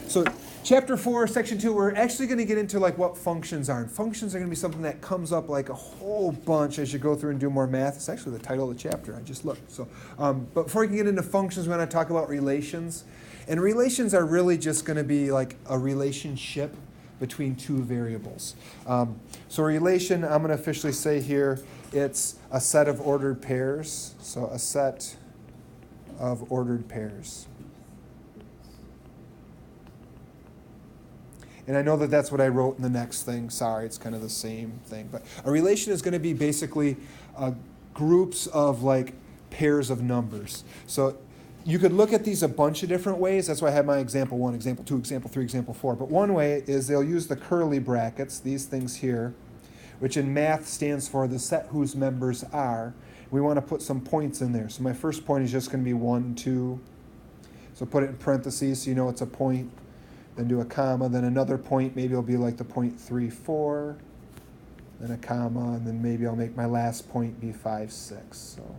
So chapter 4, section 2, we're actually going to get into like what functions are. And functions are going to be something that comes up like a whole bunch as you go through and do more math. It's actually the title of the chapter. I just looked. So, but before we can get into functions, we're going to talk about relations. And relations are really just going to be like a relationship between two variables. So a relation, I'm going to officially say here, it's a set of ordered pairs. So a set of ordered pairs. And I know that that's what I wrote in the next thing. Sorry, it's kind of the same thing. But a relation is going to be basically groups of like pairs of numbers. So you could look at these a bunch of different ways. That's why I have my example 1, example 2, example 3, example 4. But one way is they'll use the curly brackets, these things here, which in math stands for the set whose members are. We want to put some points in there. So my first point is just going to be 1, 2. So put it in parentheses so you know it's a point. Then do a comma, then another point, maybe it'll be like the point 3, 4, then a comma, and then maybe I'll make my last point be 5, 6. So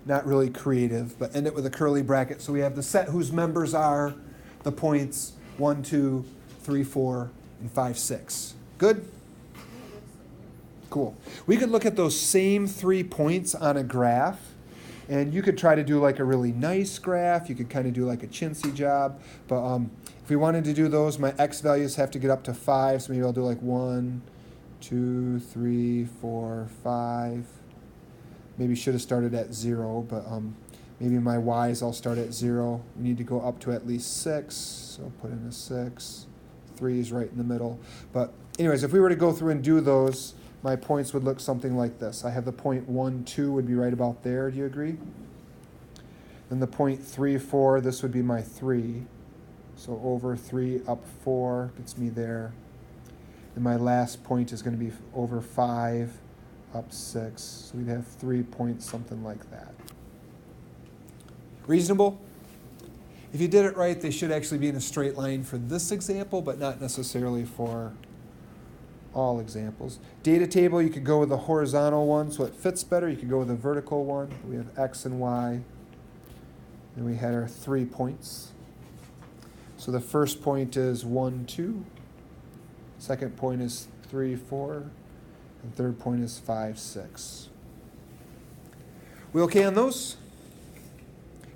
not really creative, but end it with a curly bracket. So we have the set whose members are the points 1, 2, 3, 4, and 5, 6. Good? Cool. We could look at those same 3 points on a graph. And you could try to do like a really nice graph. You could kind of do like a chintzy job. But if we wanted to do those, my x values have to get up to 5. So maybe I'll do like 1, 2, 3, 4, 5. Maybe should have started at 0, but maybe my y's I'll start at 0. We need to go up to at least 6. So I'll put in a 6. 3 is right in the middle. But anyways, if we were to go through and do those, my points would look something like this. I have the point 1, 2 would be right about there. Do you agree? Then the point 3, 4, this would be my 3. So over 3, up 4 gets me there. And my last point is going to be over 5, up 6. So we'd have 3 points, something like that. Reasonable? If you did it right, they should actually be in a straight line for this example, but not necessarily for all examples. Data table, you could go with the horizontal one so it fits better. You could go with a vertical one. We have x and y. And we had our 3 points. So the first point is 1, 2. Second point is 3, 4. And third point is 5, 6. We okay on those?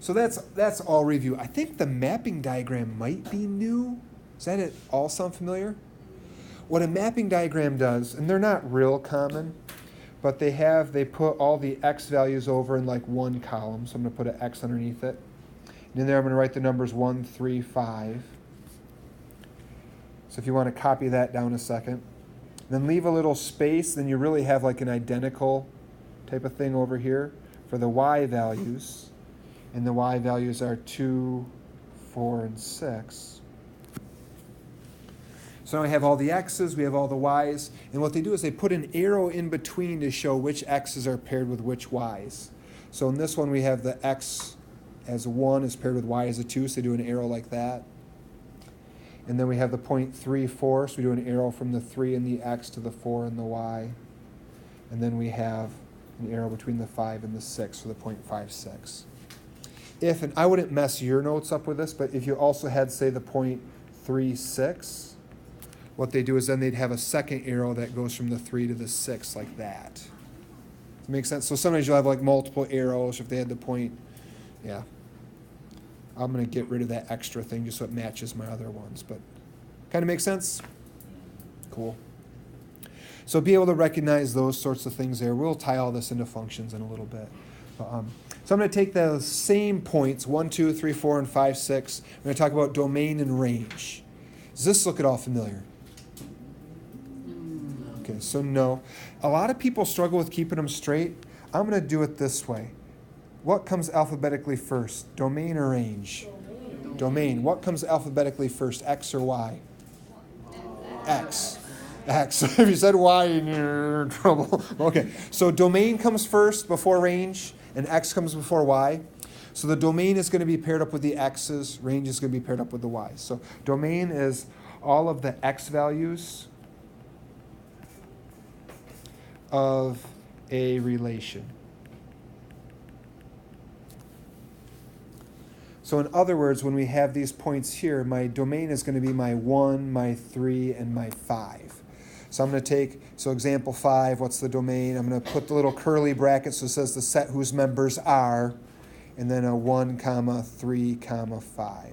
So that's all review. I think the mapping diagram might be new. Does that it all sound familiar? What a mapping diagram does, and they're not real common, but they put all the x values over in like one column. So I'm going to put an x underneath it. And in there I'm going to write the numbers 1, 3, 5. So if you want to copy that down a second. Then leave a little space, then you really have like an identical type of thing over here for the y values. And the y values are 2, 4, and 6. So now we have all the x's, we have all the y's, and what they do is they put an arrow in between to show which x's are paired with which y's. So in this one we have the x as a 1 is paired with y as a 2, so they do an arrow like that. And then we have the point 3, 4, so we do an arrow from the 3 and the x to the 4 and the y. And then we have an arrow between the 5 and the 6 for the point 5, 6. And I wouldn't mess your notes up with this, but if you also had, say, the point 3, 6, what they do is then they'd have a second arrow that goes from the 3 to the 6 like that. Does that make sense? So sometimes you'll have like multiple arrows if they had the point, yeah. I'm going to get rid of that extra thing just so it matches my other ones, but kind of makes sense? Cool. So be able to recognize those sorts of things there. We'll tie all this into functions in a little bit. So I'm going to take those same points, 1, 2, 3, 4, and 5, 6. I'm going to talk about domain and range. Does this look at all familiar? Okay, so no. A lot of people struggle with keeping them straight. I'm going to do it this way. What comes alphabetically first, domain or range? Domain. What comes alphabetically first, x or y? X. X. If you said y, you're in trouble. Okay, so domain comes first before range, and x comes before y. So the domain is going to be paired up with the x's, range is going to be paired up with the y's. So domain is all of the x values of a relation. So in other words, when we have these points here, my domain is going to be my 1, my 3, and my 5. So I'm going to take, so example 5, what's the domain? I'm going to put the little curly bracket so it says the set whose members are, and then a 1, comma, 3, comma, 5.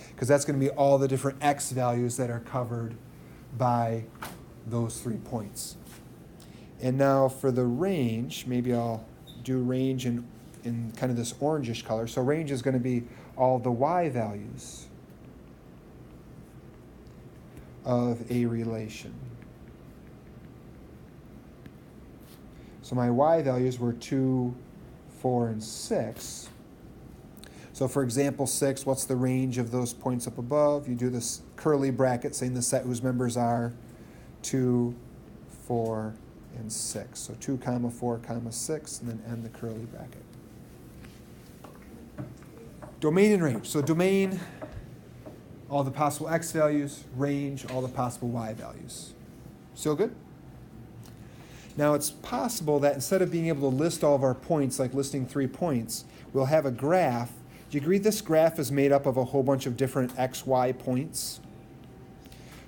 Because that's going to be all the different x values that are covered by those 3 points. And now for the range, maybe I'll do range in kind of this orangish color. So range is going to be all the y values of a relation. So my y values were 2, 4, and 6. So for example 6, what's the range of those points up above? You do this curly bracket saying the set whose members are 2, 4, and 6. So 2, comma, 4, comma, 6, and then end the curly bracket. Domain and range. So domain, all the possible x values. Range, all the possible y values. Still good? Now it's possible that instead of being able to list all of our points, like listing 3 points, we'll have a graph. Do you agree this graph is made up of a whole bunch of different x, y points?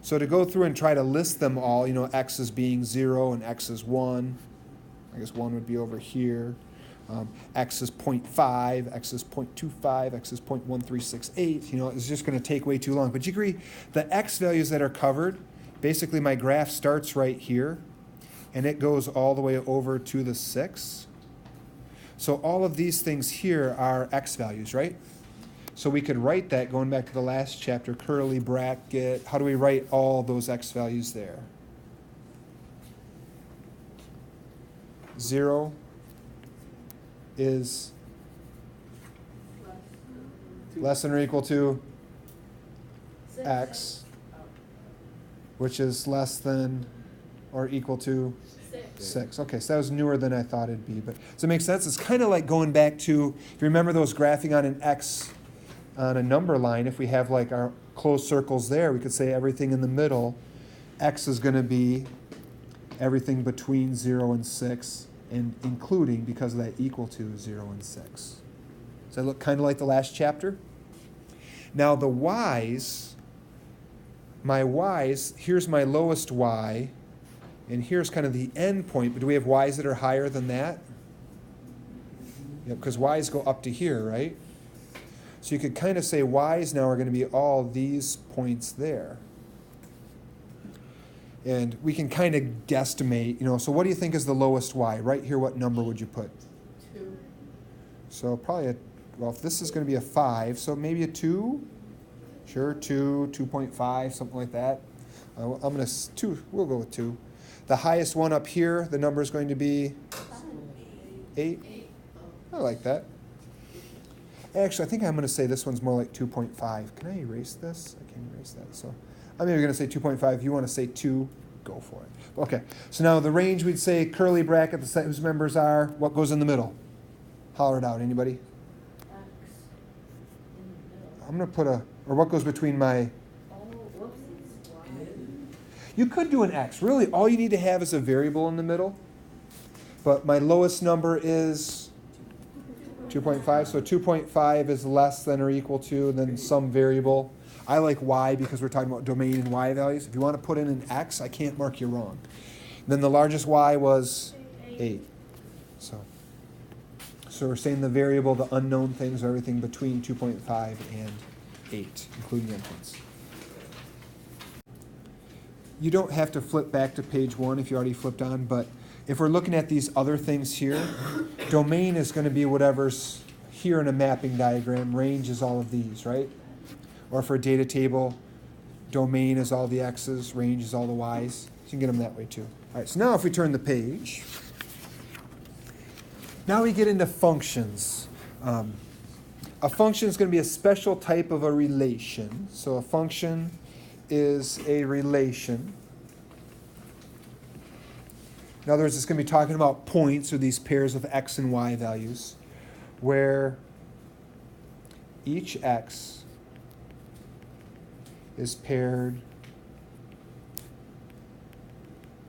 So to go through and try to list them all, x is being 0 and x is 1. I guess 1 would be over here. X is 0.5, x is 0.25, x is 0.1368. It's just going to take way too long. But you agree, the x values that are covered, basically my graph starts right here, and it goes all the way over to the 6. So all of these things here are x values, right? So we could write that, going back to the last chapter, curly bracket. How do we write all those x values there? 0 is less than or equal to x, which is less than or equal to 6. Okay, so that was newer than I thought it'd be. But does it make sense? It's kind of like going back to, if you remember those graphing on an x on a number line, if we have like our closed circles there, we could say everything in the middle, x is going to be everything between 0 and 6, and including, because of that, equal to 0 and 6. Does that look kind of like the last chapter? Now the y's, my y's, here's my lowest y, and here's kind of the end point. But do we have y's that are higher than that? Yeah, because y's go up to here, right? So you could kind of say y's now are going to be all these points there. And we can kind of guesstimate, so what do you think is the lowest y? Right here, what number would you put? 2. So probably, if this is going to be a 5, so maybe a 2? Sure, 2, 2.5, something like that. I'm going to, 2, we'll go with 2. The highest one up here, the number is going to be 8. I like that. Actually, I think I'm going to say this one's more like 2.5. Can I erase this? I can't erase that. So I'm maybe going to say 2.5. If you want to say 2, go for it. Okay, so now the range, we'd say curly bracket, the set whose members are. What goes in the middle? Holler it out. Anybody? X in the middle. I'm going to put or what goes between my... Oh, whoopsies. Y. You could do an x. Really, all you need to have is a variable in the middle. But my lowest number is 2.5. So 2.5 is less than or equal to, and then some variable. I like y because we're talking about domain and y values. If you want to put in an x, I can't mark you wrong. Then the largest y was 8. So we're saying the variable, the unknown things are everything between 2.5 and 8, including endpoints. You don't have to flip back to page 1 if you already flipped on, but if we're looking at these other things here, domain is going to be whatever's here in a mapping diagram. Range is all of these, right? Or for a data table, domain is all the x's, range is all the y's. You can get them that way too. All right, so now if we turn the page, now we get into functions. A function is going to be a special type of a relation. So a function is a relation. In other words, it's going to be talking about points, or these pairs of x and y values, where each x is paired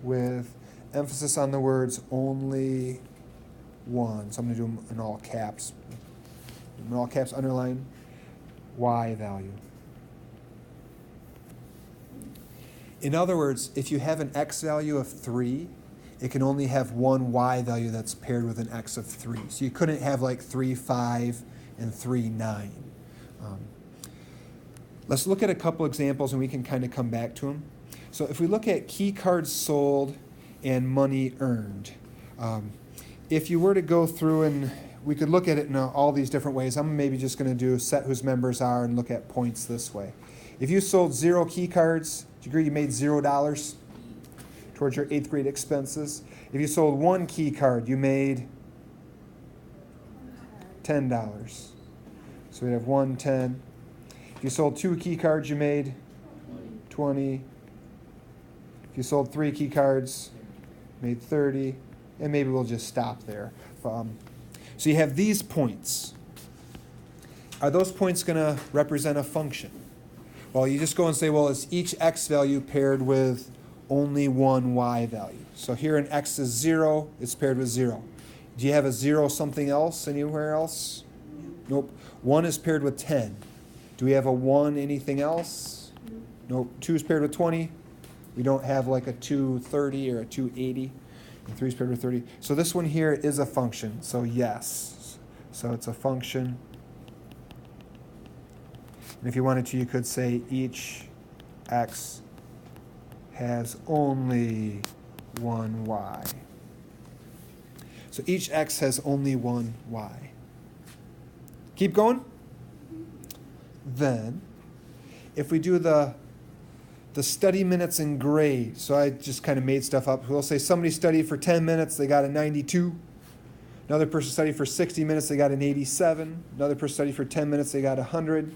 with emphasis on the words only one. So I'm going to do them in all caps. in all caps, underline y value. In other words, if you have an x value of 3, it can only have one y value that's paired with an x of 3. So you couldn't have like 3, 5, and 3, 9. Let's look at a couple examples and we can kind of come back to them. So if we look at key cards sold and money earned, if you were to go through and we could look at it in all these different ways. I'm maybe just going to do set whose members are and look at points this way. If you sold 0 key cards, do you agree you made $0 towards your 8th grade expenses? If you sold 1 key card, you made $10. So we'd have 1, 10. If you sold 2 key cards, you made 20. If you sold 3 key cards, made 30. And maybe we'll just stop there. So you have these points. Are those points going to represent a function? Well, you just go and say, well, is each x value paired with only one y value? So here in x is 0, it's paired with 0. Do you have a 0 something else anywhere else? Nope. 1 is paired with 10. Do we have a 1 anything else? Nope. 2 is paired with 20. We don't have like a 230 or a 280. And 3 is paired with 30. So this one here is a function. So yes. So it's a function. And if you wanted to, you could say each x has only one y. So each x has only one y. Keep going. Then, if we do the study minutes and grade, so I just kind of made stuff up. We'll say somebody studied for 10 minutes, they got a 92. Another person studied for 60 minutes, they got an 87. Another person studied for 10 minutes, they got 100.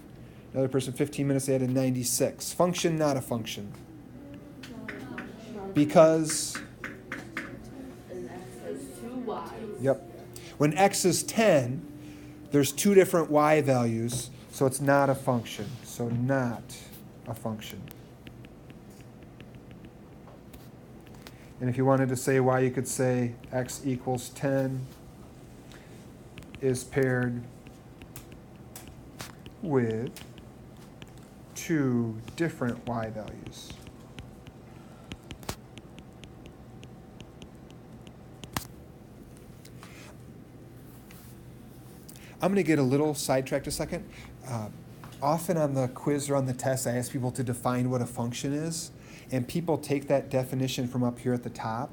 Another person 15 minutes, they had a 96. Function, not a function. Because, And x has 2 y's. yep. When x is 10, there's 2 different y values, so it's not a function. So not a function. And if you wanted to say y, you could say x equals 10 is paired with 2 different y values. I'm going to get a little sidetracked a second. Often on the quiz or on the test, I ask people to define what a function is. And people take that definition from up here at the top,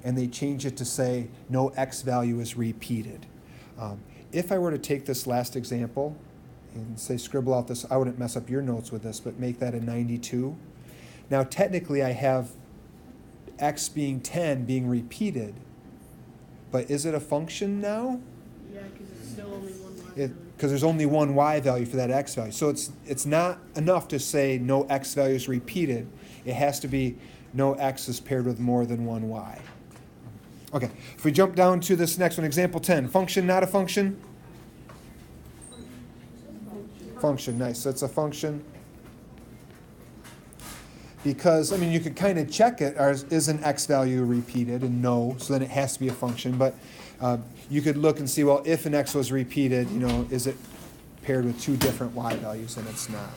and they change it to say no x value is repeated. If I were to take this last example and say scribble out this, I wouldn't mess up your notes with this, but make that a 92. Now technically I have x being 10 being repeated, but is it a function now? Yeah, because it's still only one y. Because there's only one y value for that x value. So it's not enough to say no x value is repeated. It has to be no x is paired with more than one y. Okay, if we jump down to this next one, example 10. Function, not a function? Function, nice. So it's a function. Because, I mean, you could kind of check it. Is an x value repeated? And no, so then it has to be a function. But you could look and see, well, if an x was repeated, is it paired with 2 different y values? And it's not.